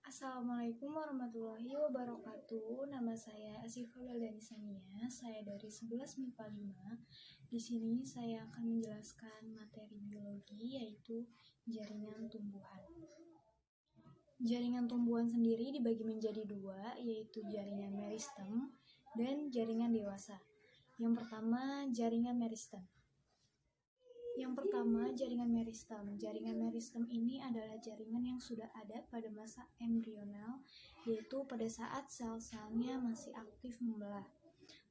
Assalamualaikum warahmatullahi wabarakatuh. Nama saya Asifah Wildani Sania. Saya dari 11 MIPA 5. Di sini saya akan menjelaskan materi biologi, yaitu jaringan tumbuhan. Jaringan tumbuhan sendiri dibagi menjadi dua, yaitu jaringan meristem dan jaringan dewasa. Yang pertama, jaringan meristem. Jaringan meristem. Jaringan meristem ini adalah jaringan yang sudah ada pada masa embrional, yaitu pada saat sel-selnya masih aktif membelah.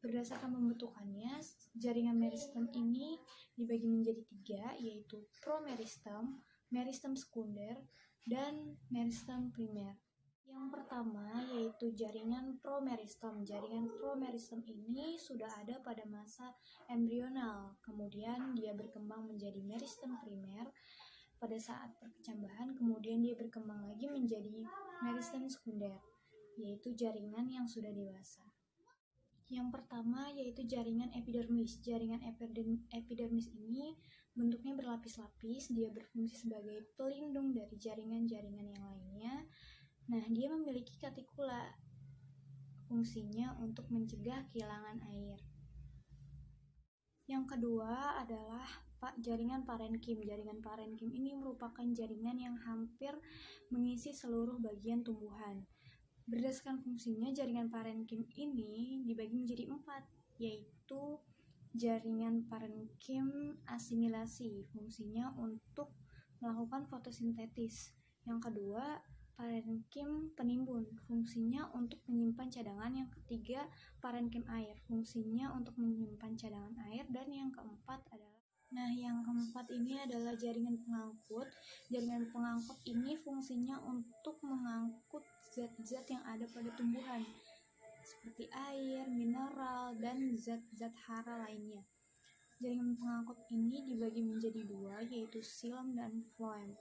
Berdasarkan pembentukannya, jaringan meristem ini dibagi menjadi tiga, yaitu promeristem, meristem sekunder, dan meristem primer. Yang pertama yaitu jaringan promeristem. Jaringan promeristem ini sudah ada pada masa embrional, kemudian dia berkembang menjadi meristem primer pada saat perkecambahan, kemudian dia berkembang lagi menjadi meristem sekunder, yaitu jaringan yang sudah dewasa. Yang pertama yaitu jaringan epidermis. Jaringan epidermis ini bentuknya berlapis-lapis, dia berfungsi sebagai pelindung dari jaringan-jaringan yang lainnya. Nah, dia memiliki katikula, fungsinya untuk mencegah kehilangan air. Yang kedua adalah jaringan parenkim. Jaringan parenkim ini merupakan jaringan yang hampir mengisi seluruh bagian tumbuhan. Berdasarkan fungsinya, jaringan parenkim ini dibagi menjadi 4, yaitu jaringan parenkim asimilasi, fungsinya untuk melakukan fotosintesis. Yang kedua, parenkim penimbun, fungsinya untuk menyimpan cadangan. Yang ketiga, parenkim air, fungsinya untuk menyimpan cadangan air. Dan yang keempat ini adalah jaringan pengangkut. Jaringan pengangkut ini fungsinya untuk mengangkut zat-zat yang ada pada tumbuhan, seperti air, mineral, dan zat-zat hara lainnya. Jaringan pengangkut ini dibagi menjadi dua, yaitu xilem dan floem.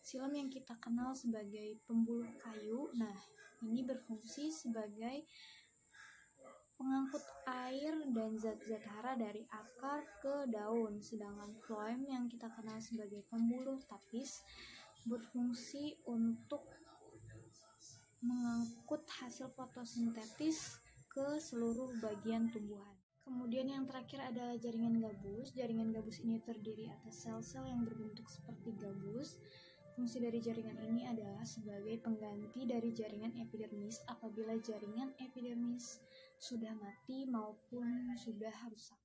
Xilem yang kita kenal sebagai pembuluh kayu, nah ini berfungsi sebagai pengangkut air dan zat-zat hara dari akar ke daun. Sedangkan floem yang kita kenal sebagai pembuluh tapis berfungsi untuk mengangkut hasil fotosintetis ke seluruh bagian tumbuhan. Kemudian yang terakhir adalah jaringan gabus. Jaringan gabus ini terdiri atas sel-sel yang berbentuk seperti gabus. Fungsi dari jaringan ini adalah sebagai pengganti dari jaringan epidermis apabila jaringan epidermis sudah mati maupun sudah rusak.